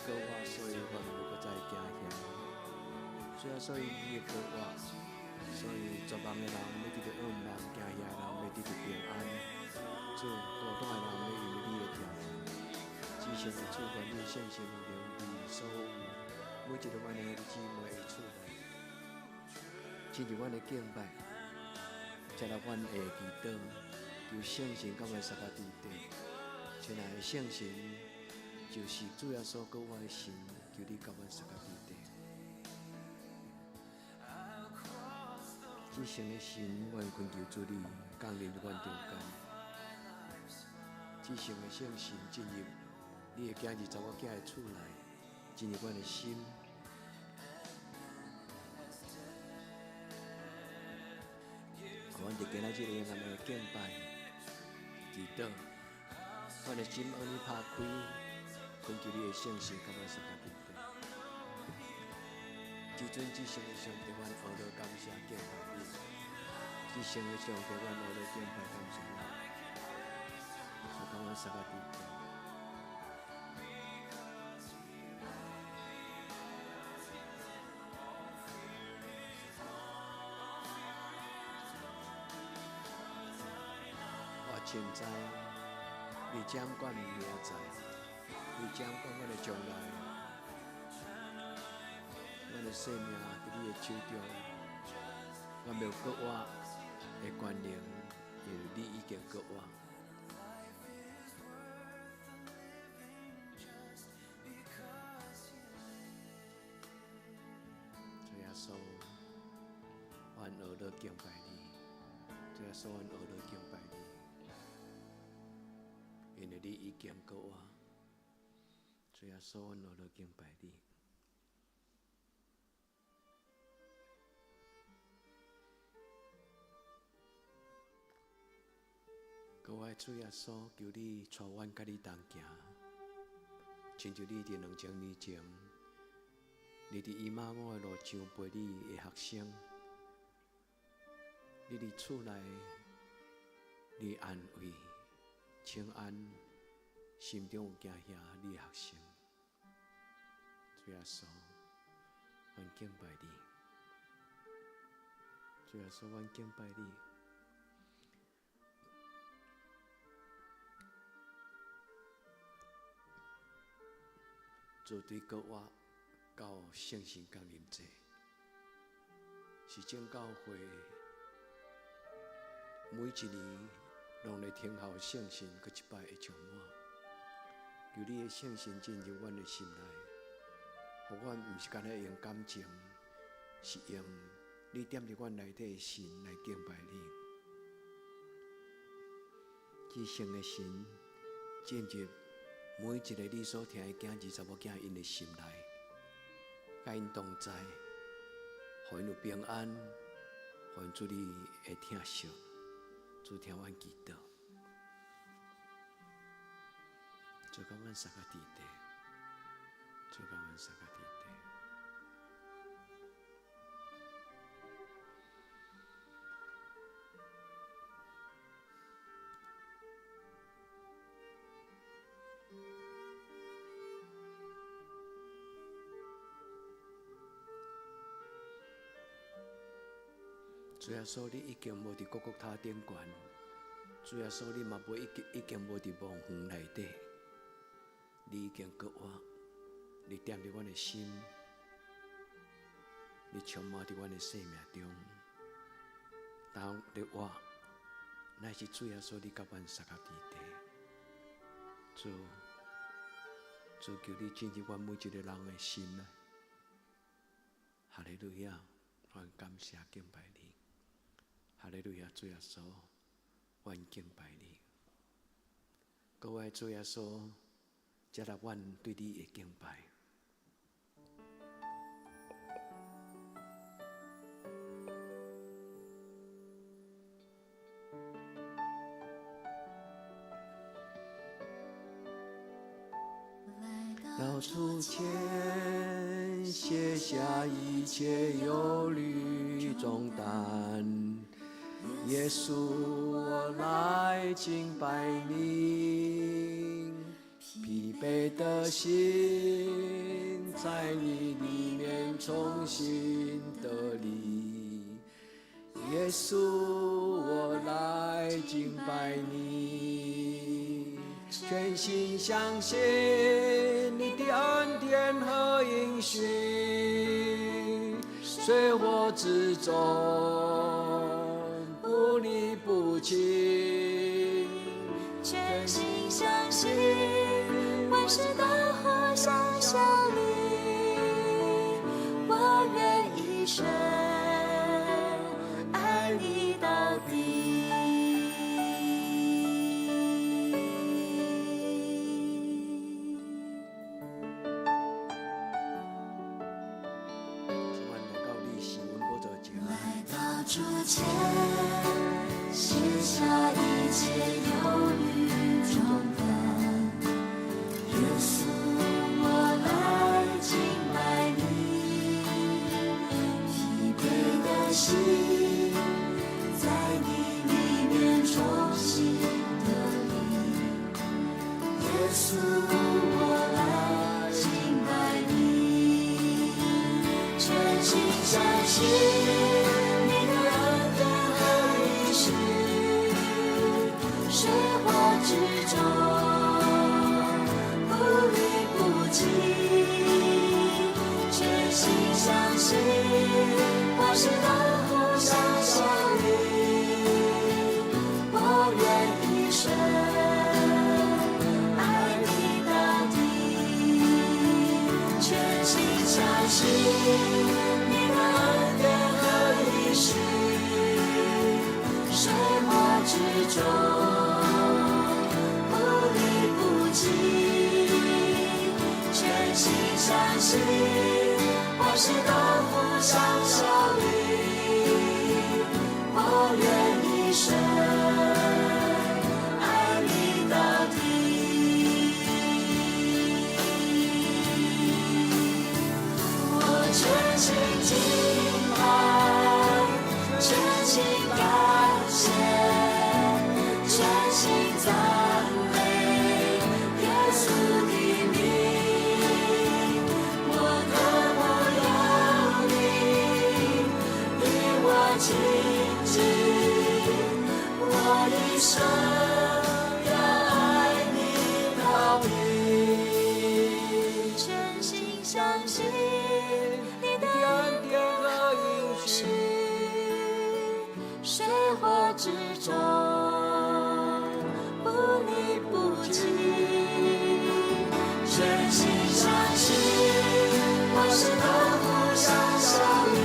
告我，所以我无搁再惊吓。主要所以你会告我，所以绝望的人要得到安人，惊吓的人要得到平安。主，孤单的人要因为你的条件，只想的处分你圣心有能力所有，每一个阮的兄弟姊妹的处分，进入阮的敬拜，接纳阮的祈祷，求圣神甲阮三个地底，亲爱的圣神，就是主要所告我的神，求你甲阮三个地底。至圣的神，阮恳求主你降临阮中间。至圣的圣神进入你的囝儿查某囝的厝内，进入阮的心。阮伫今仔日的咱的敬拜、祈祷，阮的心向你拍开，恳求你的圣神甲阮三个地底。至尊至圣的上帝，阮学了感谢敬拜你；至圣的上帝，阮学了敬拜感谢你。就甲阮三个地底。我现在，你掌管明在，你掌管我的将来。阮的生命伫你的手中，我没有搁我的权能，因为你已经搁我。主耶稣，阮学了敬拜你，主耶稣，阮学了敬拜你，因为你已经搁我。主耶稣，阮学了敬拜你。各位主耶稣，求你带阮甲你同行，亲像你伫2000年前，你伫伊妈我的路上陪你的学生，你伫厝内，你安慰、请安，心中有惊吓你的学生。主耶稣，阮敬拜你，主耶稣，阮敬拜你。自对国我到圣神降临节，是正教会每一年拢来听候圣神搁一摆的充满。求你的圣神进入阮的心内，互阮毋是干那用感情，是用你点入阮内底的心来敬拜你。至圣的神进入每一个你所听的囝儿查某囝因的心内，甲因同在，互因有平安，互因主你会听惜，主听阮祈祷，主甲阮三个地底，主甲阮三个地底。主耶稣，你已经无伫各国塔顶悬；主耶稣，你嘛已经无伫墓园内底。你已经搁我，你踮伫阮的心，你充满伫阮的生命中。当你我，乃是主耶稣，你甲阮三个地底。主求你进入阮每一个人的心啊！哈利路亚，阮感谢敬拜你。哈利路亚，主耶稣，阮敬拜你。各位主耶稣，接纳阮对你的敬拜。到主前卸下一切忧虑重担。耶稣，我来敬拜你，疲惫的心在你里面重新得力。耶稣，我来敬拜你，全心相信你的恩典和应许，随我之中不离不弃，全心相信万事都互相效力，我愿一生爱你到底。来到主前，卸下一切忧虑重担，耶稣，我来敬拜你，疲惫的心在你里面重新得力，耶稣，我来敬拜你，全心相信之中不离不弃，全心相信万事都互相效力，我愿一生爱你到底，全心相信你的恩典和应许，随我之中全心相信万事都互相效力，我愿一生爱你到底。我全心敬拜，全心感谢，全心赞美耶稣的亲近，我一生要爱你到底，全心相信你的恩典和应许，随我之中不离不弃，全心相信万事都互相效力，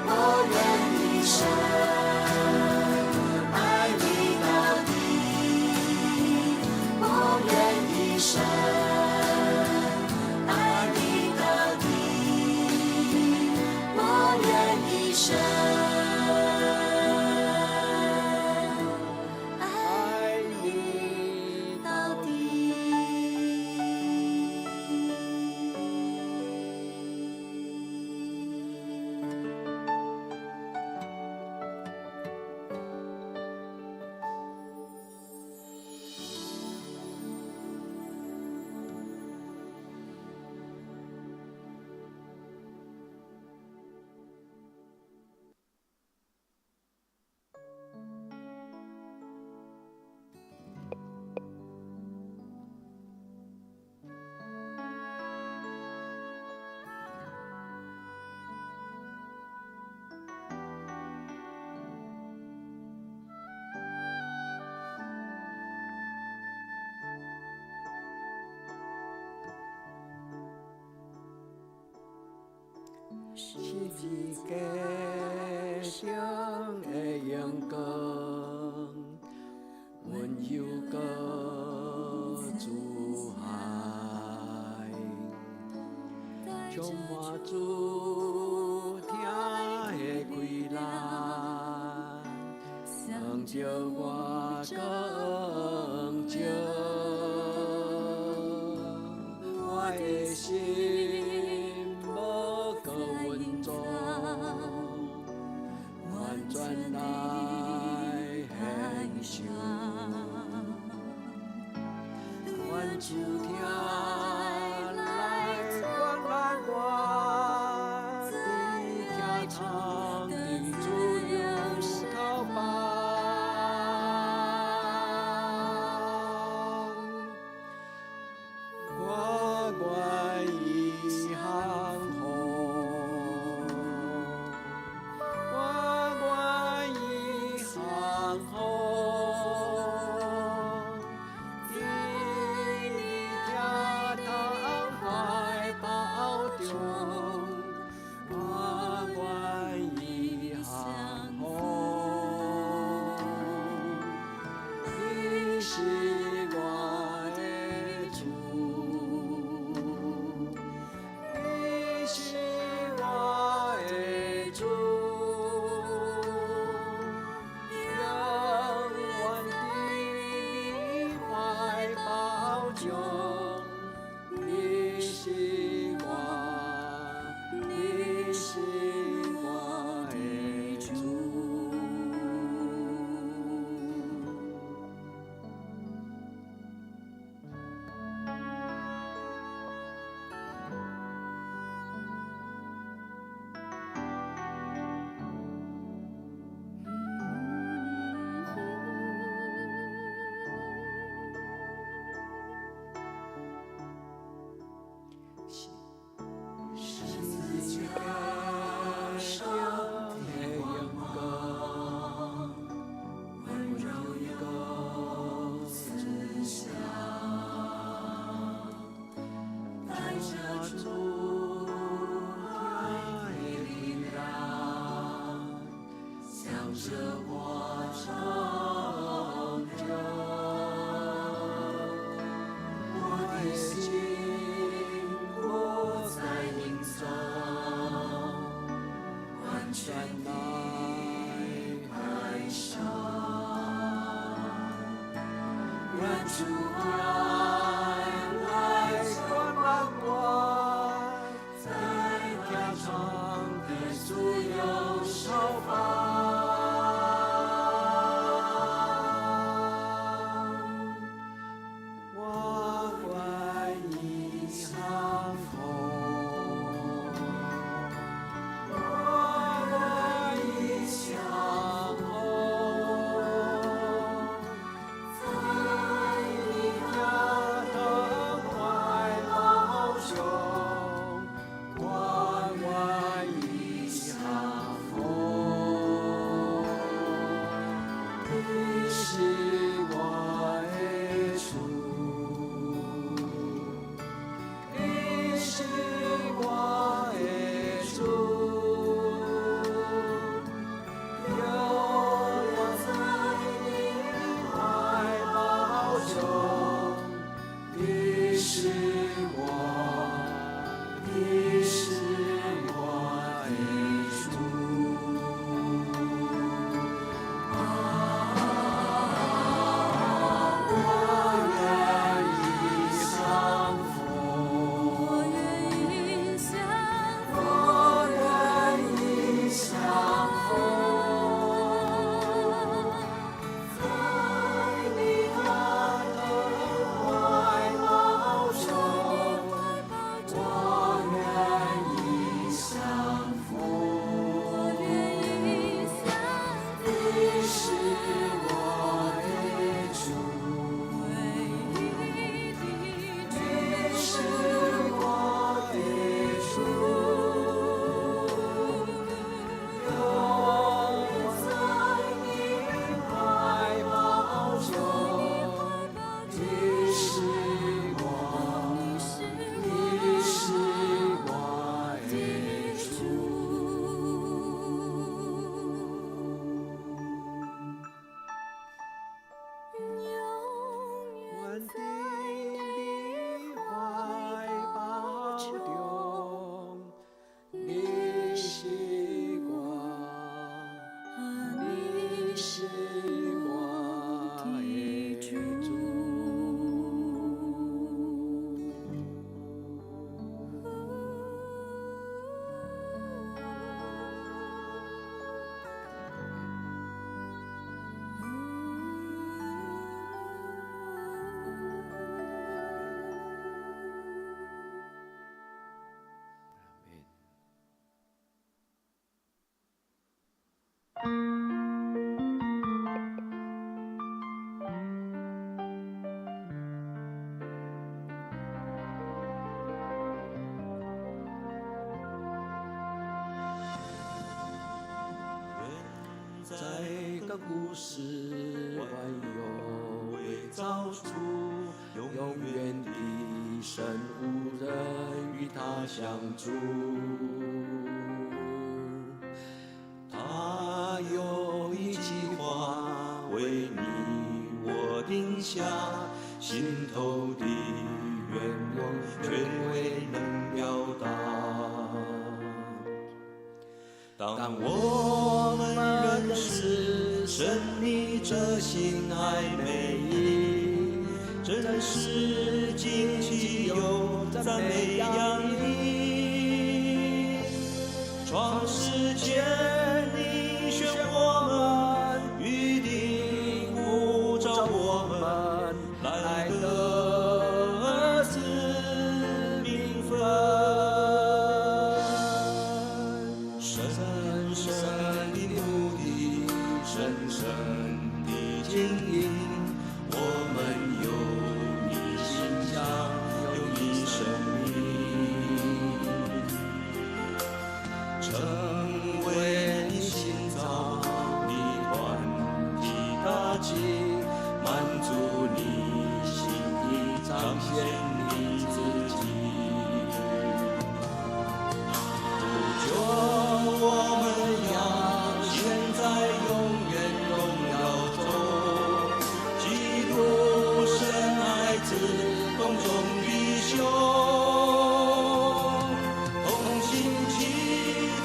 我愿一生爱你到底，我愿一生爱你到底，我愿一生爱你到底。是一家中的阳光，温柔搁自海，充满主听的开朗，让着我更照我的心。转来献上，中，缓缓地降伏。你是我的主，你是我的主，永远地你怀抱中。你是我，你是我的主。十字架上的阳光，温柔又慈祥，带着主爱的力量，向着我成就。我的心不再凝重，完全来感受，愿主爱来充满我，在天上的自由手放。我愿意降服，我愿意降服，在你的怀抱中，我愿意降服。你是我的主，你是我的主，永远在你怀抱中。你是我，你是我的主。在个故事万有为造出永远的生无人与他相助。他有一计划为你我定下，心头的愿望却未能表达。当我们认识神你这心爱美意，真是惊奇又赞美洋溢。创世前你选我们，预定呼召我们，来得子名分。深深的目的，深深的经营，我们有你形象，有你生命，成为你心脏的团体大计，满足你心意，彰显你自己。不久我们要现在永远荣耀中，基督深爱子宫中弟兄，同心齐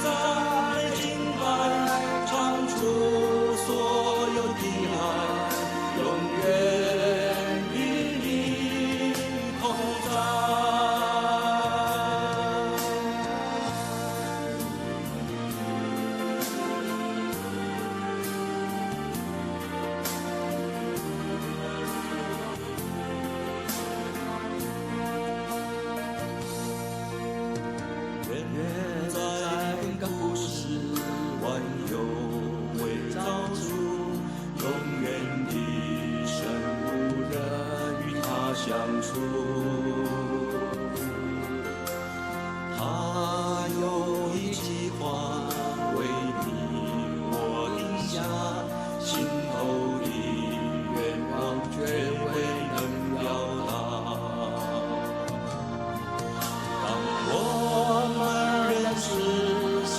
赞美敬拜，唱出所有的爱，永远与你同在。愿在恩感故事，万有为造出，永远的神无人与他相处。他有一计划为你我定下，心头的愿望却未能表达。当我们认识神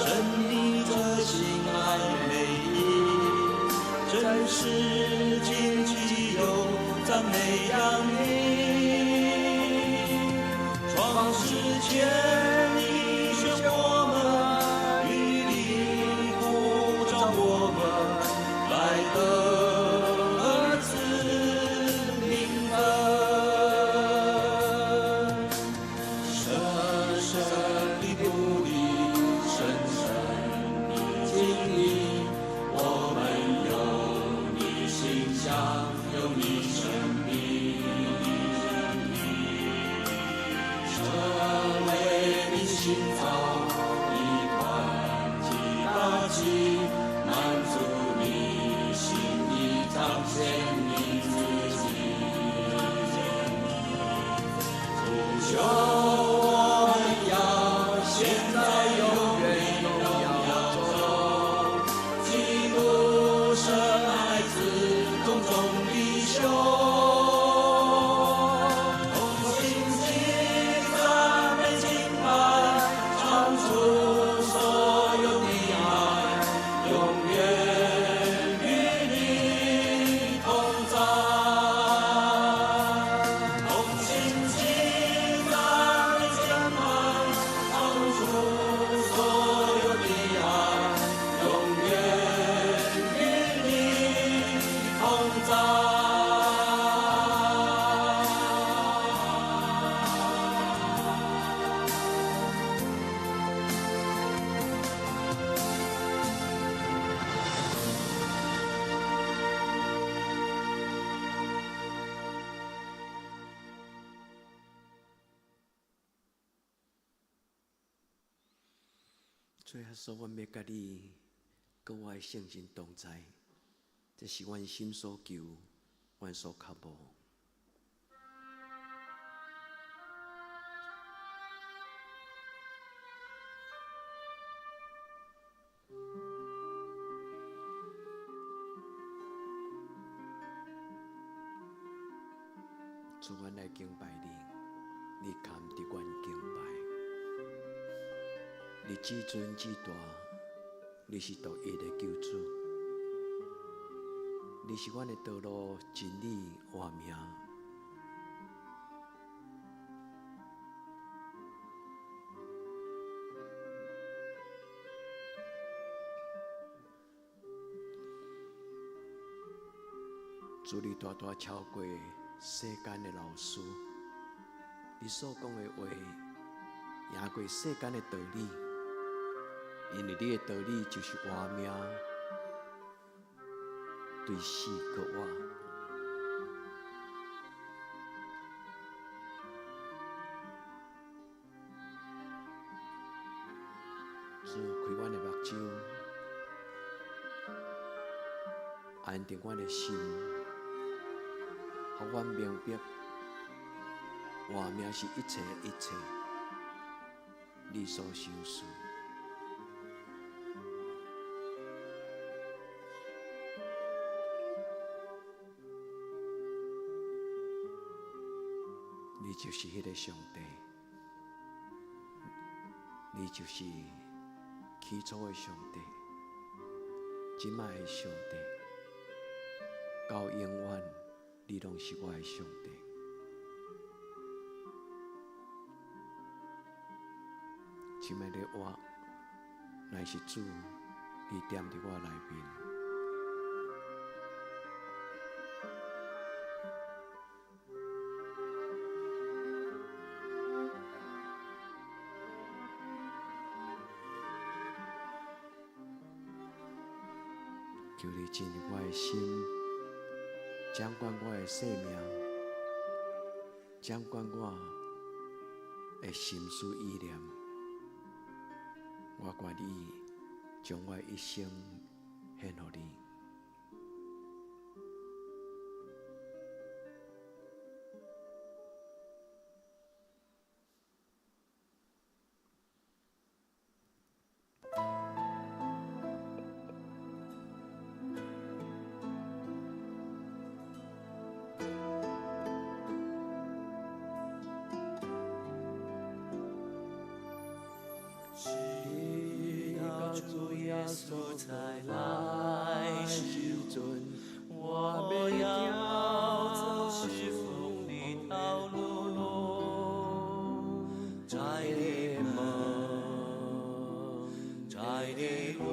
你这心爱美意，真是惊奇又赞美洋溢。创世前你选我们，预定呼召我们，来得子名分。深深的不离，深深的经历，我们有你形象，有你生命，成为你心脏的团体大计，满足你心意，彰显你自己。不久我们要现在永远荣耀中，基督深爱子宫中弟兄，同心齐赞美敬拜，唱出所有的爱，永远与你同在。同心齐赞美敬拜，唱出所有的爱，永远与你同在。最后说，阮要甲你，甲我的圣神同在，这是阮心所求，阮所渴慕。主，阮来敬拜你，你甘伫阮敬拜，你至尊至大，你是独一的救主，你是阮的道路、真理、活命。主你大大超过世间的老师，你所讲的话，赢过世间的道理，因为你的道理就是活命，对死搁活。主开阮的目睭，安定阮的心。互阮明白，活命是一切一切，你所想事。你就是迄个上帝，你就是起初的上帝，即卖的上帝，到永远。你拢是我的上帝，亲爱的我，乃是主，你踮伫我内面。求你进入我的心。掌管我的生命，掌管我的心思意念，我愿意将我一生献给你。主才来时阵，我要走是风的道路，窄的门，窄的路，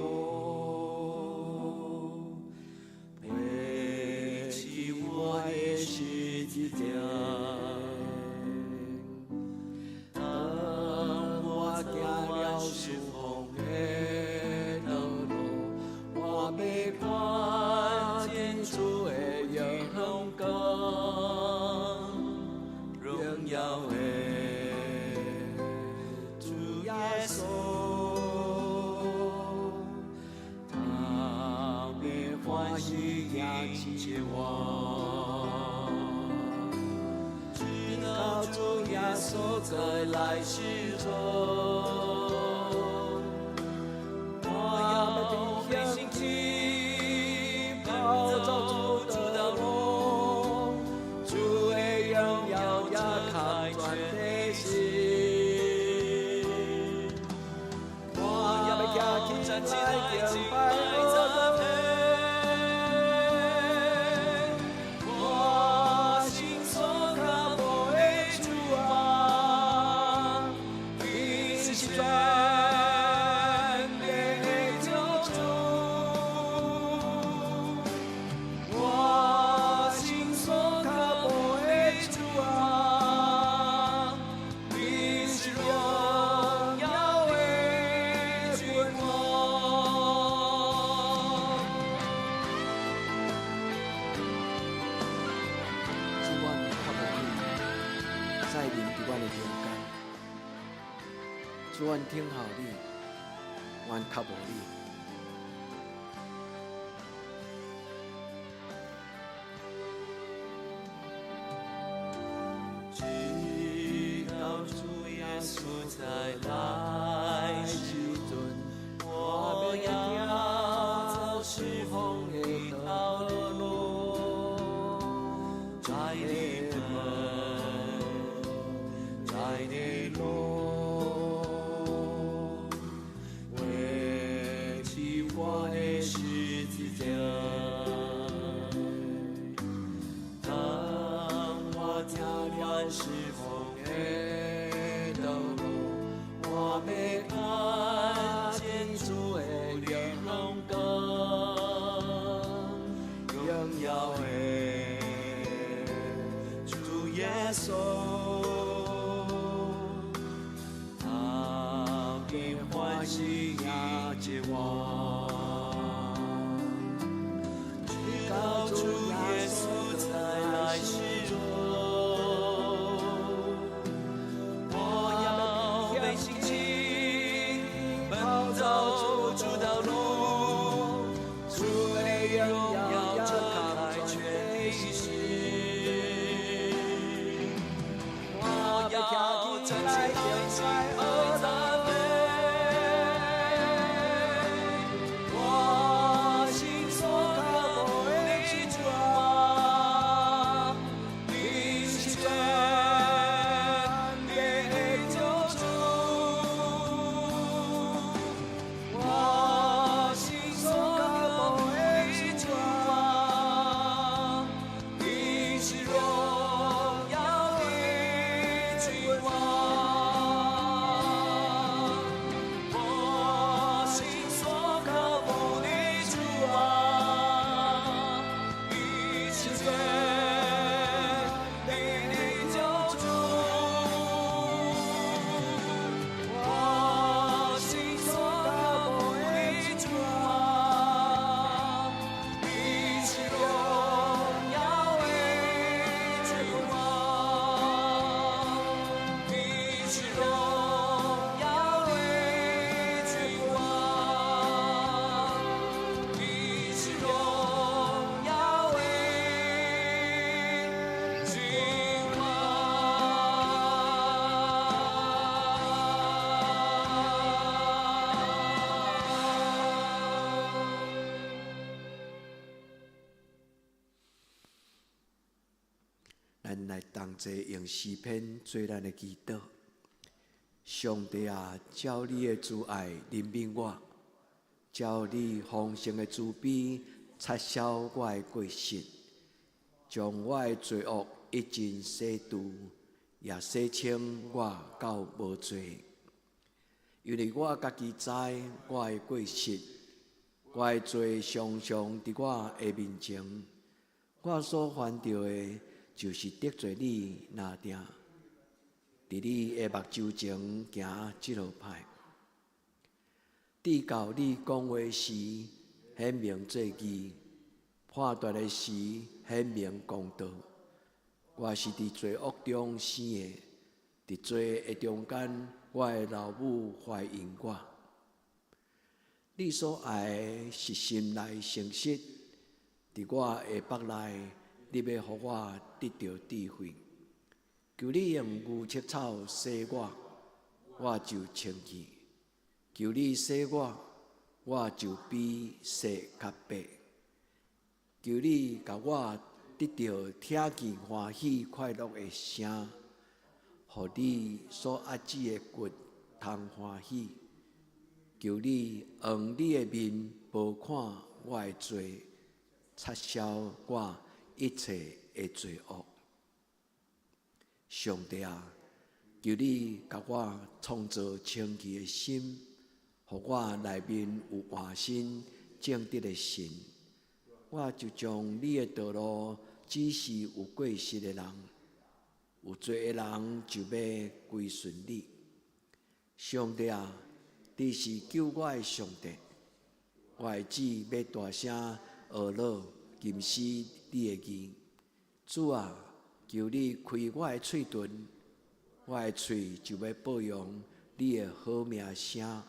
背起我的十字架。当我行了是风的。要看见主的荣光，荣耀的主耶稣，他必欢喜迎接我，直到主耶稣再来时候。主，阮听候你，阮较无你。直到主耶稣再来时阵，我要走是风的道路，窄的门，窄喜迎接我。直到主耶稣再来时中，我要被兴起，奔走主道路，主的荣耀遮盖全地势。我要站起来，起和赞美。我心所渴慕的主啊，你是全的救主。我心所渴慕的主啊，你是荣耀的君王。我心所渴慕的主啊，你是全的救主。我心所渴慕的主啊，你是荣耀的君王，你是荣耀的君王，你是荣耀的君咱来同齐用诗篇做咱的祈祷。上帝啊，照你的慈爱怜悯我，照你丰盛的慈悲擦消我的过失，将我的罪恶一尽洗除，也洗清我到无罪。因为我家己知我的过失，我的罪常常伫我的面前，我所犯着的，就是得罪你那定，伫你的目睭前行即路歹。伫教你讲话时，显明做义；判断的时，显明公道。我是伫罪恶中生的，伫罪的中间，我的老母怀孕我。你所爱的是心内诚实，伫我的腹内，你要予我得到智慧。求你用牛膝草洗我，我就清气；求你洗我，我就比洗较白。求你甲我得到听见欢喜快乐的声，互你所压制的骨通欢喜。求你用你的面无看我的罪，擦消我一切的罪恶。上帝啊，求你甲我创造清气的心，互我内面有换新正直的心。我就将你的道路指示有过失的人，有罪的人就要归顺你。上帝啊，你是救我的上帝，我的子要大声学乐吟诗你的义。主啊，求你开我的嘴唇，我的嘴就要报扬你的好名声。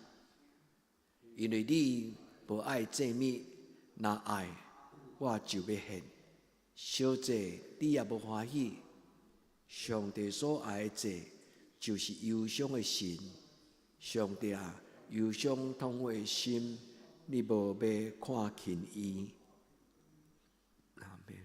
因为你无爱祭物，若爱，我就要献。小祭你也无欢喜。上帝所爱的祭，就是忧伤的心。上帝啊，忧伤痛我的心，你无要看轻伊。阿们。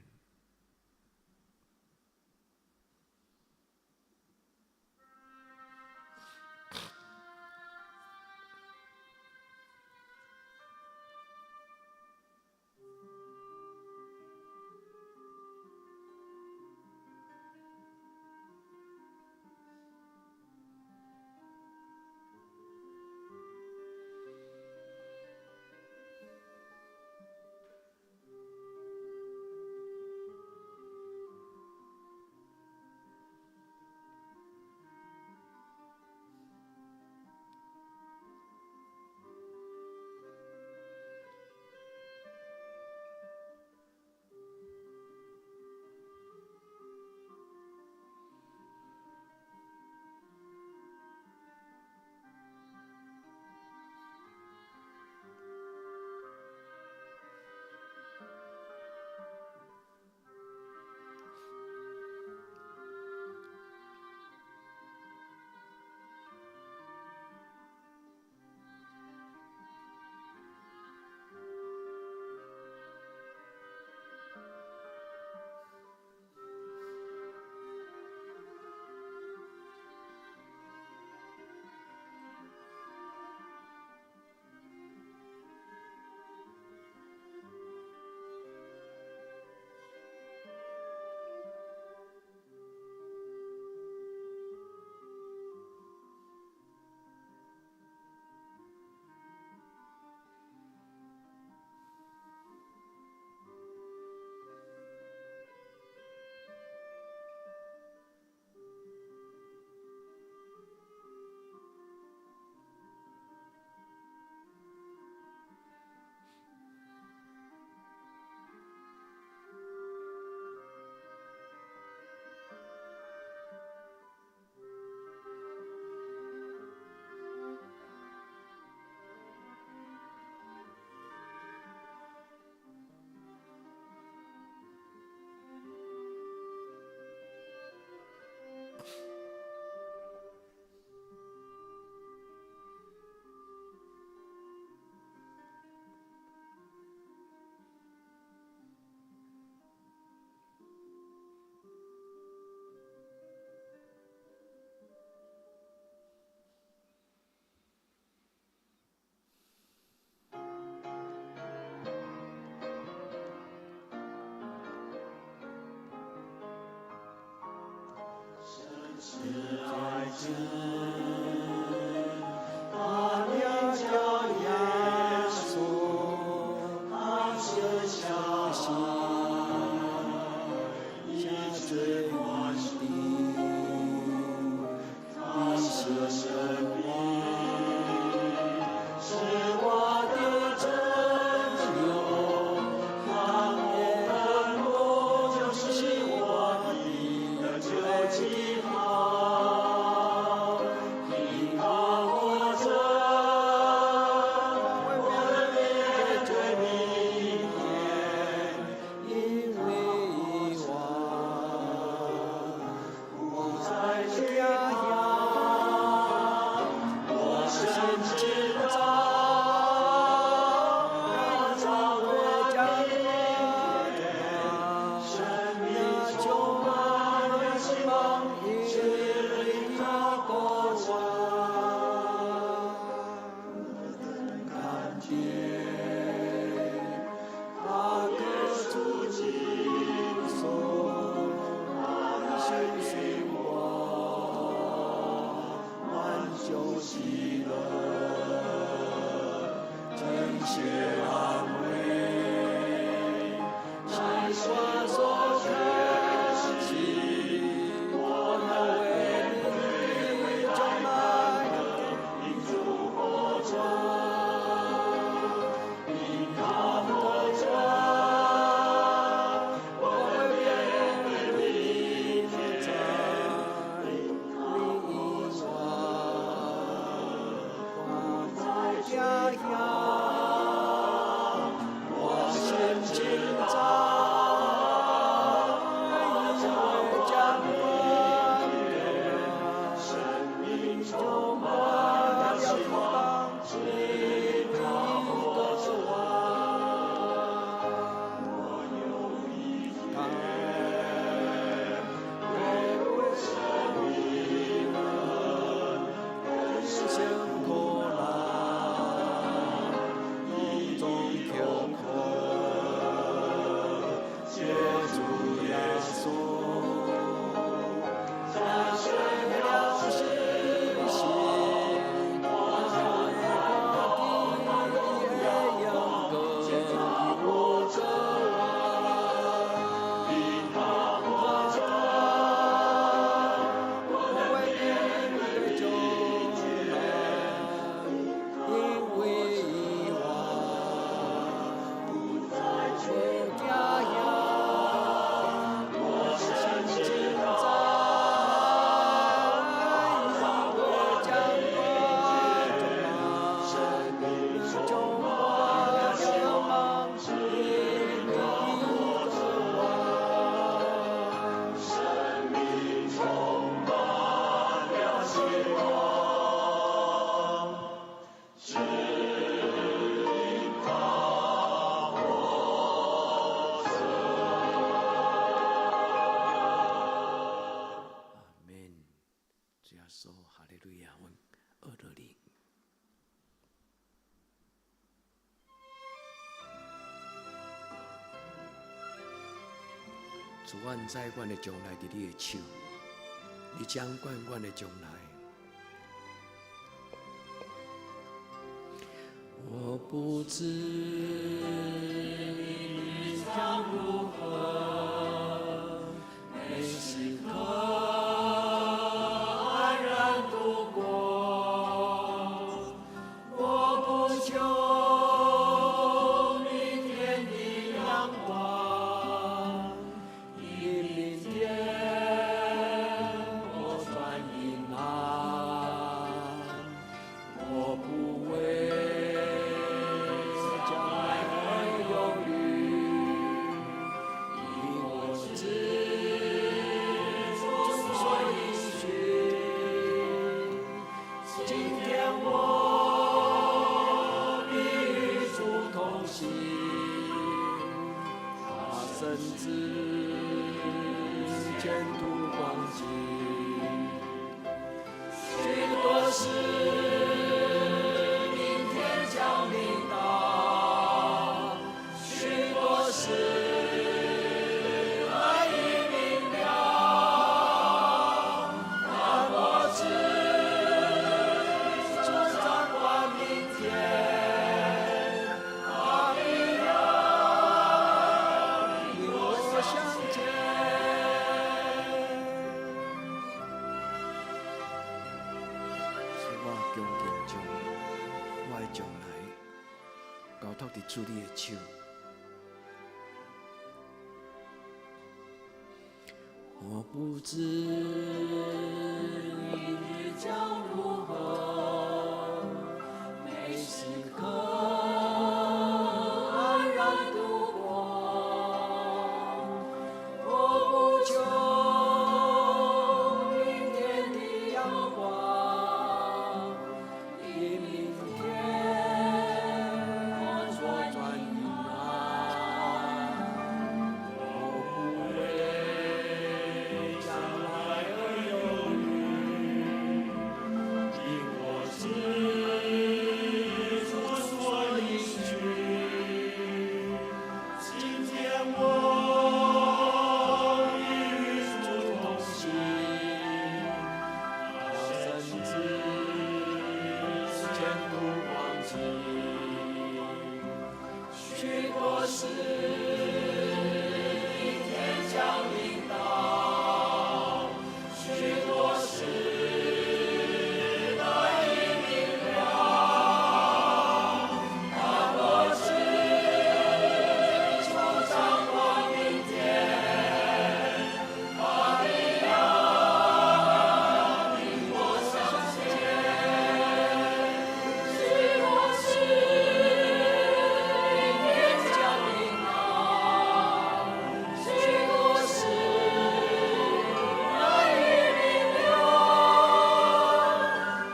是安慰，是我所看见，我为你将来的主活着，你看的我，我会变为你在你以外，挂在家乡，我心情在。说哈利路亚，阮学着你。主，阮知阮的将来伫你的手，你掌管阮的将来。我不知你将如何，每时刻。甚至前途光景，许多事明天将临到，许多事来已明了，但我知主掌管明天。将来交托伫主你的手，我不知明日将如何，每时刻安然度过，我不求。许多事明天将临到，许多事难以明了。他若知主掌管明天，他必要领我向前。许多事明天将临到，许多事难以明了。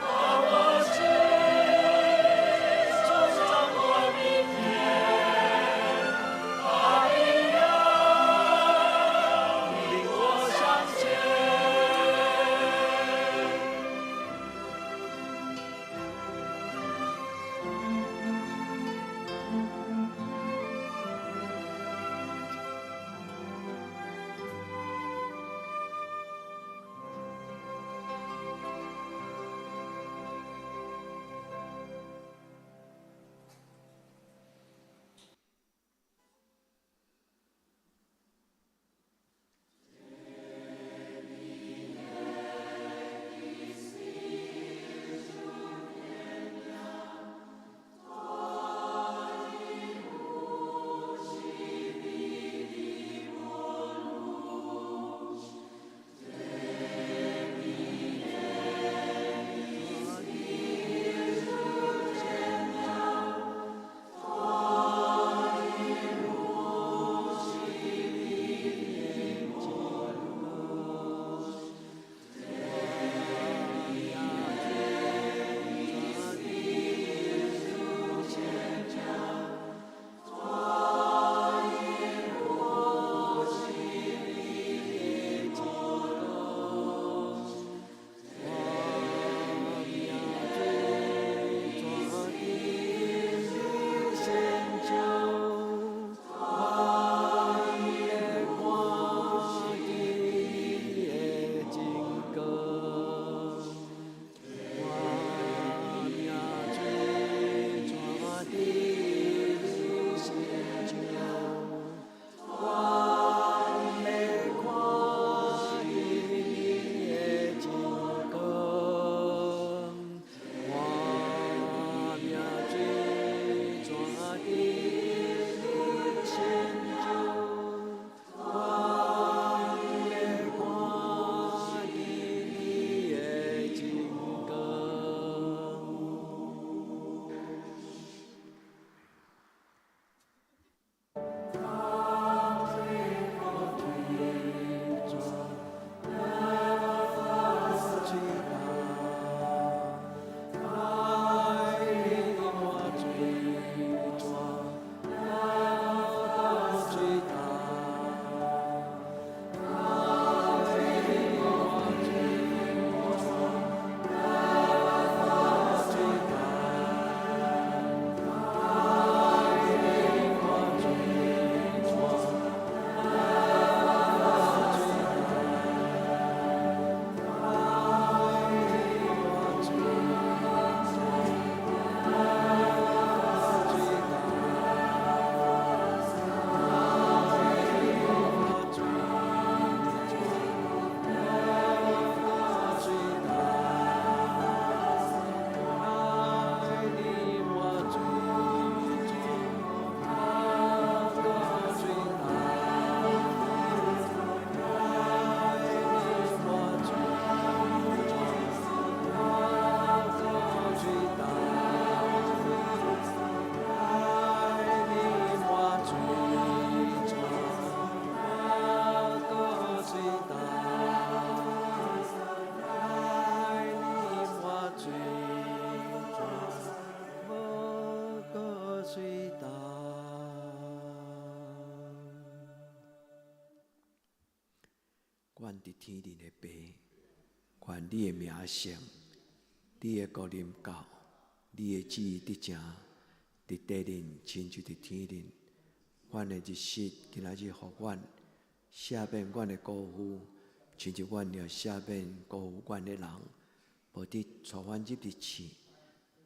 他若知主掌管明天，他必要领我向前。阮伫天顶的爸，愿你的名声，你的国临到，你的旨意得成，伫地顶亲像伫天顶。阮的日食今仔日互阮，赦免阮的辜负，亲像阮也赦免辜负阮的人，无得带阮入地狱，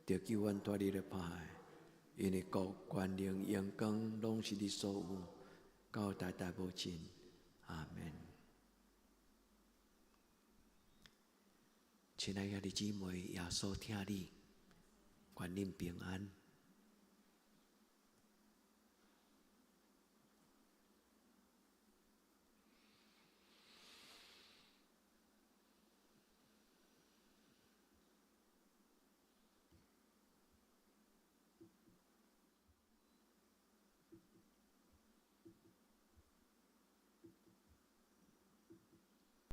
着救阮脱离了歹。因为国、权能、荣光，拢是你所有，到代代无尽。阿门。亲爱的姊妹，耶稣听你，愿恁平安。